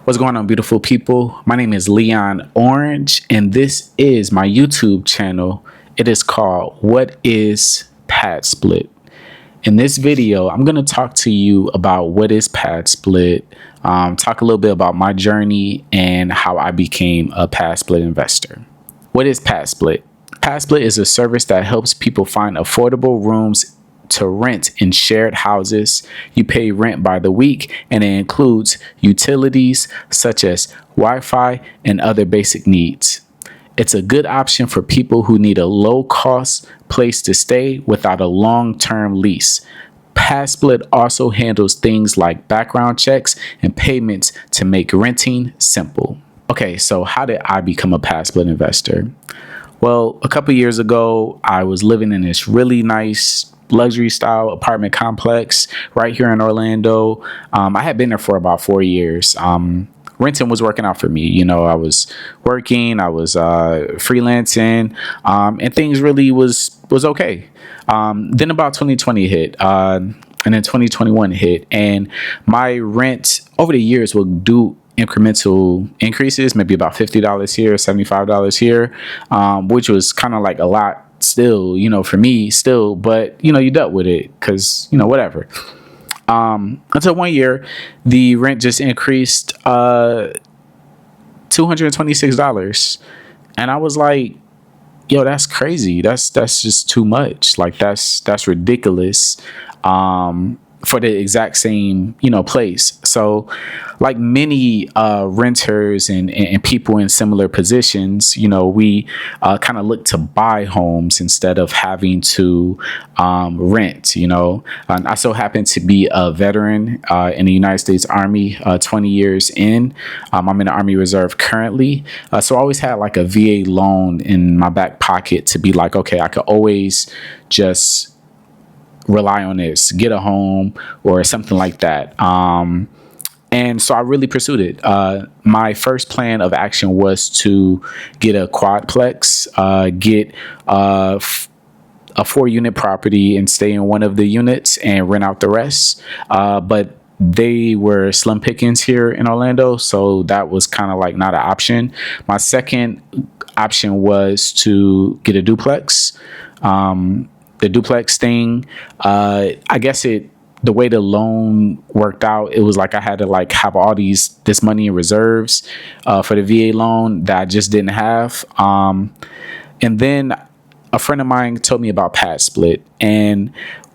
What's going on, beautiful people? My name is Leon Orange, and this is my YouTube channel. It is called What is Padsplit? In this video, I'm going to talk to you about what is Padsplit, talk a little bit about my journey and how I became a Padsplit investor. What is Padsplit? Padsplit is a service that helps people find affordable rooms to rent in shared houses. You pay rent by the week, and it includes utilities such as Wi-Fi and other basic needs. It's a good option for people who need a low-cost place to stay without a long-term lease. Padsplit also handles things like background checks and payments to make renting simple. Okay, so how did I become a Padsplit investor? Well, a couple years ago, I was living in this really nice luxury style apartment complex right here in Orlando. I had been there for about 4 years. Renting was working out for me. You know, I was working, I was freelancing, and things really was okay. Then about 2020 hit, and then 2021 hit, and my rent over the years will do incremental increases, maybe about $50 here, $75 here, which was kind of like a lot still, you know, for me still, but you know, you dealt with it because, you know, whatever. Until 1 year, the rent just increased $226. And I was like, yo, that's crazy. That's just too much. Like that's ridiculous. For the exact same, you know, place. So like many renters and people in similar positions, you know, we kind of look to buy homes instead of having to rent, you know. I so happen to be a veteran in the United States Army, 20 years in. I'm in the Army Reserve currently. So I always had like a VA loan in my back pocket to be like, okay, I could always just rely on this, get a home or something like that. And so I really pursued it. My first plan of action was to get a quadplex, get a 4-unit property and stay in one of the units and rent out the rest. But they were slim pickings here in Orlando, so that was kind of like not an option. My second option was to get a duplex. The duplex thing, I guess the way the loan worked out, it was like I had to like have this money in reserves for the VA loan that I just didn't have. And then a friend of mine told me about Padsplit, and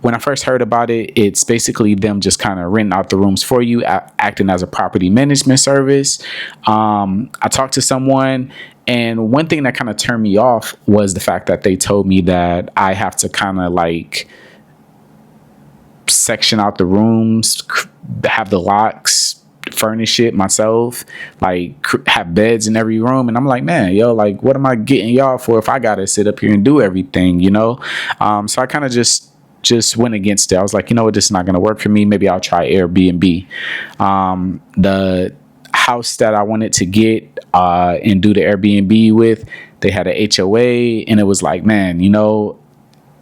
when I first heard about it, it's basically them just kind of renting out the rooms for you, acting as a property management service. I talked to someone, and one thing that kind of turned me off was the fact that they told me that I have to kind of like section out the rooms, have the locks, furnish it myself, like have beds in every room. And I'm like, man, yo, like, what am I getting y'all for if I got to sit up here and do everything, you know? So I kind of just went against it. I was like, you know what, this is not going to work for me. Maybe I'll try Airbnb. The house that I wanted to get and do the Airbnb with, they had a HOA, and it was like, man, you know,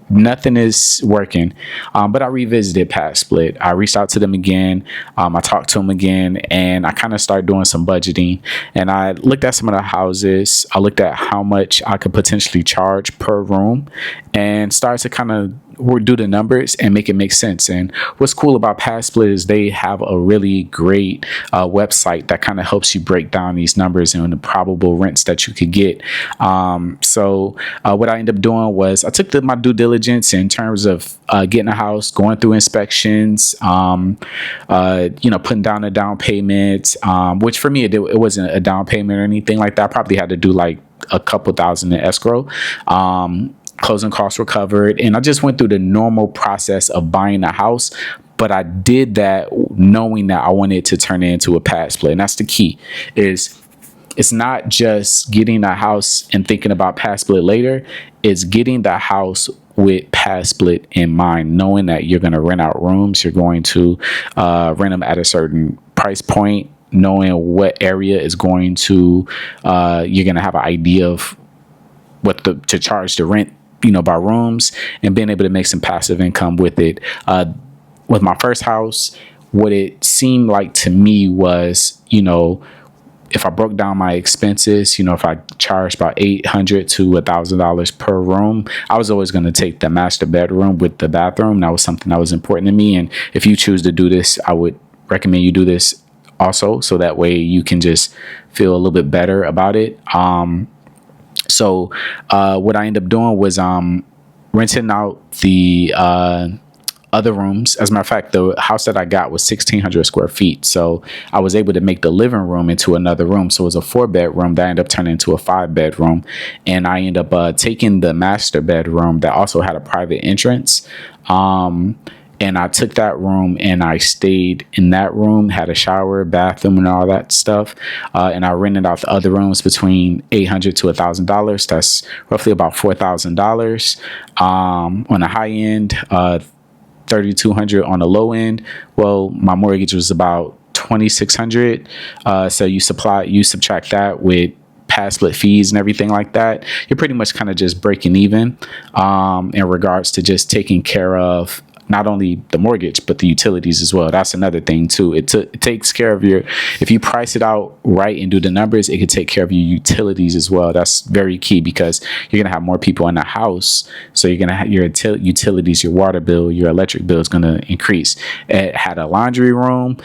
nothing is working. But I revisited Padsplit. I reached out to them again. I talked to them again, and I kind of started doing some budgeting, and I looked at some of the houses. I looked at how much I could potentially charge per room and started to kind of do the numbers and make it make sense. And what's cool about Padsplit is they have a really great website that kind of helps you break down these numbers and the probable rents that you could get. So what I ended up doing was I took my due diligence in terms of getting a house, going through inspections, you know, putting down a down payment, which for me, it wasn't a down payment or anything like that. I probably had to do like a couple thousand in escrow. Closing costs were covered, and I just went through the normal process of buying a house. But I did that knowing that I wanted to turn it into a Padsplit, and that's the key. It's not just getting a house and thinking about Padsplit later. It's getting the house with Padsplit in mind, knowing that you're going to rent out rooms, you're going to rent them at a certain price point, knowing what area is going to you're going to have an idea of what to charge the rent, you know, by rooms, and being able to make some passive income with it. With my first house, what it seemed like to me was, if I broke down my expenses, if I charged about $800 to $1,000 per room, I was always going to take the master bedroom with the bathroom. That was something that was important to me. And if you choose to do this, I would recommend you do this also, so that way you can just feel a little bit better about it. So what I ended up doing was renting out the other rooms. As a matter of fact, the house that I got was 1,600 square feet. So I was able to make the living room into another room. So it was a 4-bedroom that ended up turning into a 5-bedroom. And I ended up taking the master bedroom that also had a private entrance. And I took that room and I stayed in that room, had a shower, bathroom, and all that stuff. And I rented out the other rooms between $800 to $1,000. That's roughly about $4,000 on the high end. 3,200 on the low end. Well, my mortgage was about 2,600. So you subtract that with Padsplit fees and everything like that, you're pretty much kind of just breaking even in regards to just taking care of not only the mortgage, but the utilities as well. That's another thing too. It takes care of if you price it out right and do the numbers, it could take care of your utilities as well. That's very key because you're going to have more people in the house. So you're going to have your utilities, your water bill, your electric bill is going to increase. It had a laundry room.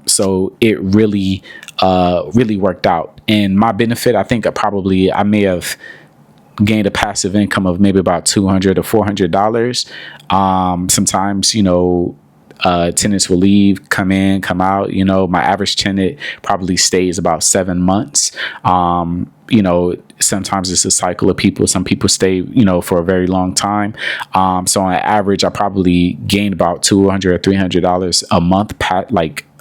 So it really worked out. And my benefit, I think I may have gained a passive income of maybe about $200 to $400. Sometimes, tenants will leave, come in, come out. My average tenant probably stays about 7 months. Sometimes it's a cycle of people. Some people stay, for a very long time. So on average, I probably gained about $200 or $300 a month,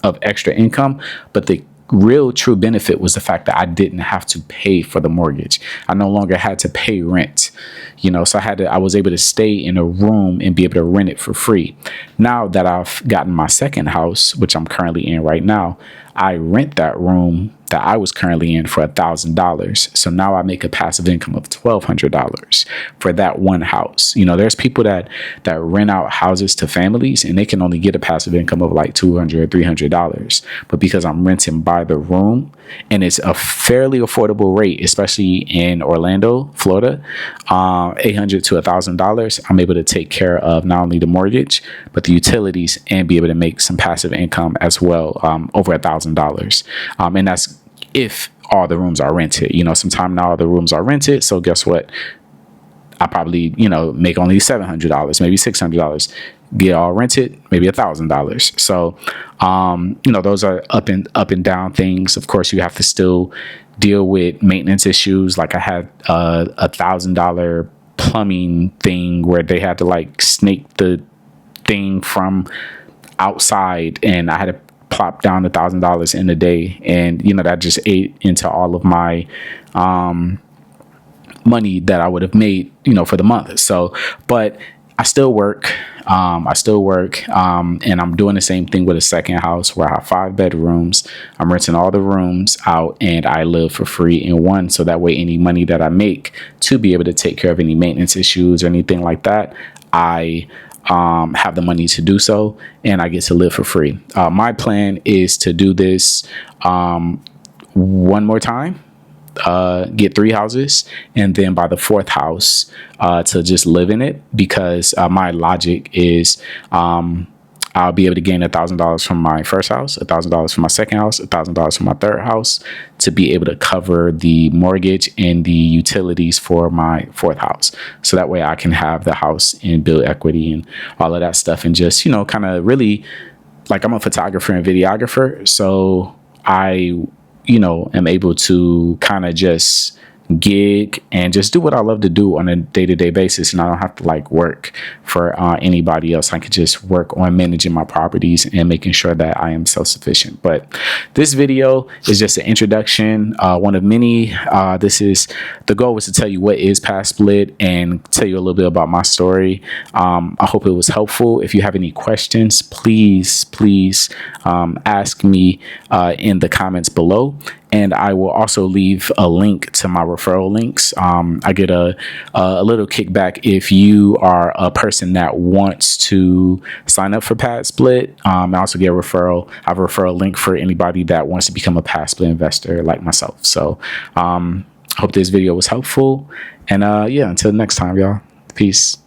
of extra income. But the real true benefit was the fact that I didn't have to pay for the mortgage. I no longer had to pay rent, so I was able to stay in a room and be able to rent it for free. Now that I've gotten my second house, which I'm currently in right now, I rent that room that I was currently in for $1,000. So now I make a passive income of $1,200 for that one house. There's people that rent out houses to families and they can only get a passive income of like $200 or $300. But because I'm renting by the room and it's a fairly affordable rate, especially in Orlando, Florida, $800 to $1,000, I'm able to take care of not only the mortgage, but the utilities and be able to make some passive income as well, over $1,000. And that's if all the rooms are rented. Sometimes not all the rooms are rented. So guess what? I probably, make only $700, maybe $600. Get all rented, maybe $1,000. So, those are up and down things. Of course, you have to still deal with maintenance issues. Like I had a $1,000 plumbing thing where they had to snake the thing from outside, and I had to plop down $1,000 in a day, and that just ate into all of my money that I would have made for the month. So, but I still work. And I'm doing the same thing with a second house where I have 5 bedrooms. I'm renting all the rooms out and I live for free in one. So that way, any money that I make to be able to take care of any maintenance issues or anything like that, I have the money to do so, and I get to live for free. My plan is to do this one more time, get 3 houses, and then by the 4th house to just live in it, because my logic is I'll be able to gain $1,000 from my first house, $1,000 from my second house, $1,000 from my third house to be able to cover the mortgage and the utilities for my 4th house. So that way I can have the house and build equity and all of that stuff, and just, kind of really, I'm a photographer and videographer. So I, am able to kind of just gig and just do what I love to do on a day-to-day basis, and I don't have to work for anybody else. I could just work on managing my properties and making sure that I am self-sufficient. But this video is just an introduction, one of many. The goal was to tell you what is Padsplit and tell you a little bit about my story. I hope it was helpful. If you have any questions, please ask me in the comments below. and I will also leave a link to my referral links. I get a little kickback if you are a person that wants to sign up for Padsplit. I also get a referral. I have a referral link for anybody that wants to become a Padsplit investor like myself. So hope this video was helpful, and yeah, until next time, y'all. Peace.